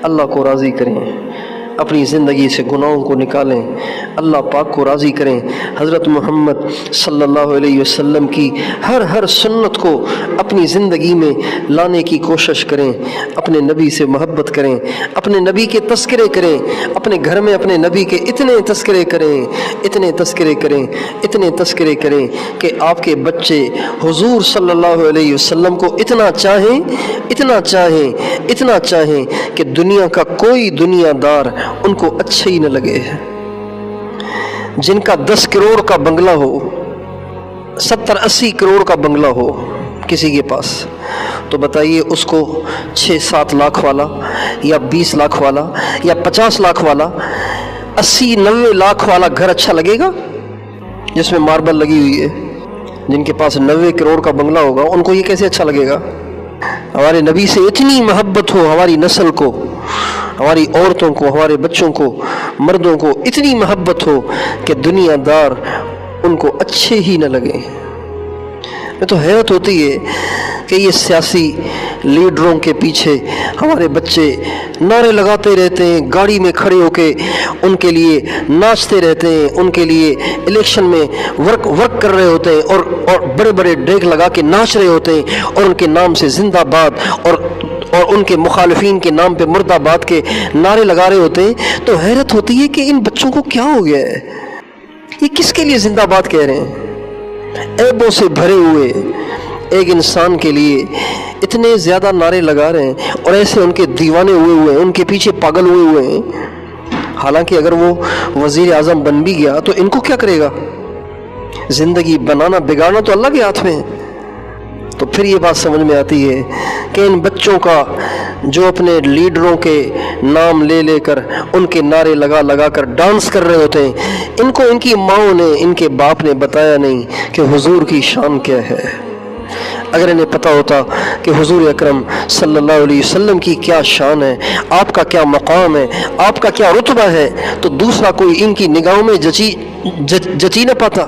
اللہ کو راضی کریں، اپنی زندگی سے گناہوں کو نکالیں، اللہ پاک کو راضی کریں، حضرت محمد صلی اللہ علیہ وسلم کی ہر سنت کو اپنی زندگی میں لانے کی کوشش کریں، اپنے نبی سے محبت کریں، اپنے نبی کے تذکرے کریں، اپنے گھر میں اپنے نبی کے اتنے تذکرے کریں کہ آپ کے بچے حضور صلی اللہ علیہ وسلم کو اتنا چاہیں کہ دنیا کا کوئی دنیا دار ان کو اچھا ہی نہ لگے۔ جن کا 10 کروڑ کا بنگلہ ہو، 70-80 کروڑ کا بنگلہ ہو کسی کے پاس، تو بتائیے اس کو 6-7 لاکھ والا یا 20 لاکھ والا یا 50 لاکھ والا 80-90 لاکھ والا گھر اچھا لگے گا جس میں ماربل لگی ہوئی ہے؟ جن کے پاس 90 کروڑ کا بنگلہ ہوگا ان کو یہ کیسے اچھا لگے گا؟ ہمارے نبی سے اتنی محبت ہو، ہماری نسل کو، ہماری عورتوں کو، ہمارے بچوں کو، مردوں کو اتنی محبت ہو کہ دنیا دار ان کو اچھے ہی نہ لگیں۔ میں تو حیرت ہوتی ہے کہ یہ سیاسی لیڈروں کے پیچھے ہمارے بچے نعرے لگاتے رہتے ہیں، گاڑی میں کھڑے ہو کے ان کے لیے ناچتے رہتے ہیں، ان کے لیے الیکشن میں ورک کر رہے ہوتے ہیں اور بڑے بڑے ڈیگ لگا کے ناچ رہے ہوتے ہیں اور ان کے نام سے زندہ آباد اور ان کے مخالفین کے نام پہ مرد آباد کے نعرے لگا رہے ہوتے ہیں۔ تو حیرت ہوتی ہے کہ ان بچوں کو کیا ہو گیا ہے؟ یہ کس کے لیے زندہ آباد کہہ رہے ہیں؟ عیبوں سے بھرے ہوئے ایک انسان کے لیے اتنے زیادہ نعرے لگا رہے ہیں اور ایسے ان کے دیوانے ہوئے ہیں، ان کے پیچھے پاگل ہوئے ہیں۔ حالانکہ اگر وہ وزیر اعظم بن بھی گیا تو ان کو کیا کرے گا؟ زندگی بنانا بگاڑنا تو اللہ کے ہاتھ میں ہے۔ تو پھر یہ بات سمجھ میں آتی ہے کہ ان بچوں کا جو اپنے لیڈروں کے نام لے کر ان کے نعرے لگا کر ڈانس کر رہے ہوتے ہیں، ان کو ان کی ماؤں نے، ان کے باپ نے بتایا نہیں کہ حضور کی شان کیا ہے۔ اگر انہیں پتہ ہوتا کہ حضور اکرم صلی اللہ علیہ وسلم کی کیا شان ہے، آپ کا کیا مقام ہے، آپ کا کیا رتبہ ہے، تو دوسرا کوئی ان کی نگاہوں میں جچی نہ پاتا،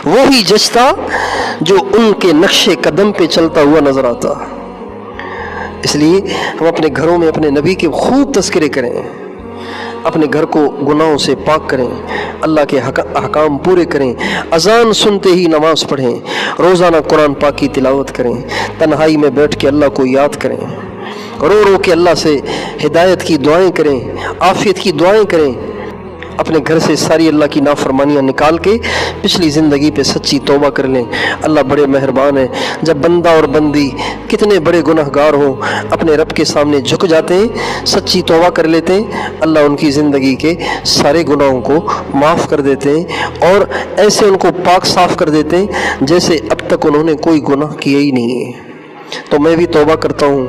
وہی جچتا جو ان کے نقش قدم پہ چلتا ہوا نظر آتا۔ اس لیے ہم اپنے گھروں میں اپنے نبی کے خوب تذکرے کریں، اپنے گھر کو گناہوں سے پاک کریں، اللہ کے احکام پورے کریں، اذان سنتے ہی نماز پڑھیں، روزانہ قرآن پاک کی تلاوت کریں، تنہائی میں بیٹھ کے اللہ کو یاد کریں، رو کے اللہ سے ہدایت کی دعائیں کریں، عافیت کی دعائیں کریں۔ اپنے گھر سے ساری اللہ کی نافرمانیاں نکال کے پچھلی زندگی پہ سچی توبہ کر لیں۔ اللہ بڑے مہربان ہے، جب بندہ اور بندی کتنے بڑے گنہگار ہوں اپنے رب کے سامنے جھک جاتے ہیں، سچی توبہ کر لیتے ہیں، اللہ ان کی زندگی کے سارے گناہوں کو معاف کر دیتے ہیں اور ایسے ان کو پاک صاف کر دیتے ہیں جیسے اب تک انہوں نے کوئی گناہ کیا ہی نہیں ہے۔ تو میں بھی توبہ کرتا ہوں،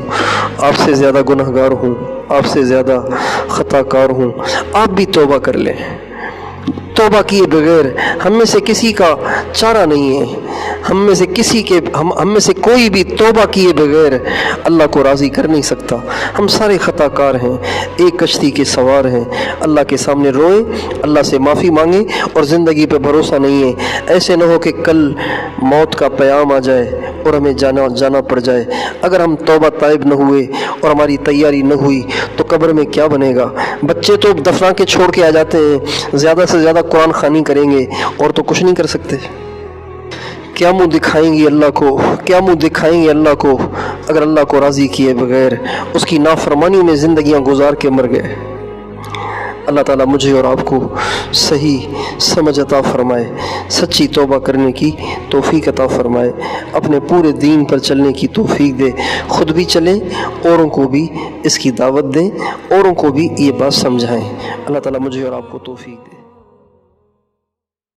آپ سے زیادہ گنہگار ہوں، آپ سے زیادہ خطا کار ہوں، آپ بھی توبہ کر لیں۔ توبہ کیے بغیر ہم میں سے کسی کا چارہ نہیں ہے، ہم میں سے کوئی بھی توبہ کیے بغیر اللہ کو راضی کر نہیں سکتا۔ ہم سارے خطا کار ہیں، ایک کشتی کے سوار ہیں، اللہ کے سامنے روئیں، اللہ سے معافی مانگیں اور زندگی پہ بھروسہ نہیں ہے۔ ایسے نہ ہو کہ کل موت کا پیام آ جائے اور ہمیں جانا پڑ جائے۔ اگر ہم توبہ طائب نہ ہوئے اور ہماری تیاری نہ ہوئی تو قبر میں کیا بنے گا؟ بچے تو دفنا کے چھوڑ کے آ جاتے ہیں، زیادہ سے زیادہ قرآن خوانی کریں گے اور تو کچھ نہیں کر سکتے۔ کیا منہ دکھائیں گے اللہ کو اگر اللہ کو راضی کیے بغیر اس کی نافرمانی میں زندگیاں گزار کے مر گئے۔ اللہ تعالیٰ مجھے اور آپ کو صحیح سمجھ عطا فرمائے، سچی توبہ کرنے کی توفیق عطا فرمائے، اپنے پورے دین پر چلنے کی توفیق دے، خود بھی چلیں، اوروں کو بھی اس کی دعوت دیں، اوروں کو بھی یہ بات سمجھائیں۔ اللہ تعالیٰ مجھے اور آپ کو توفیق دے۔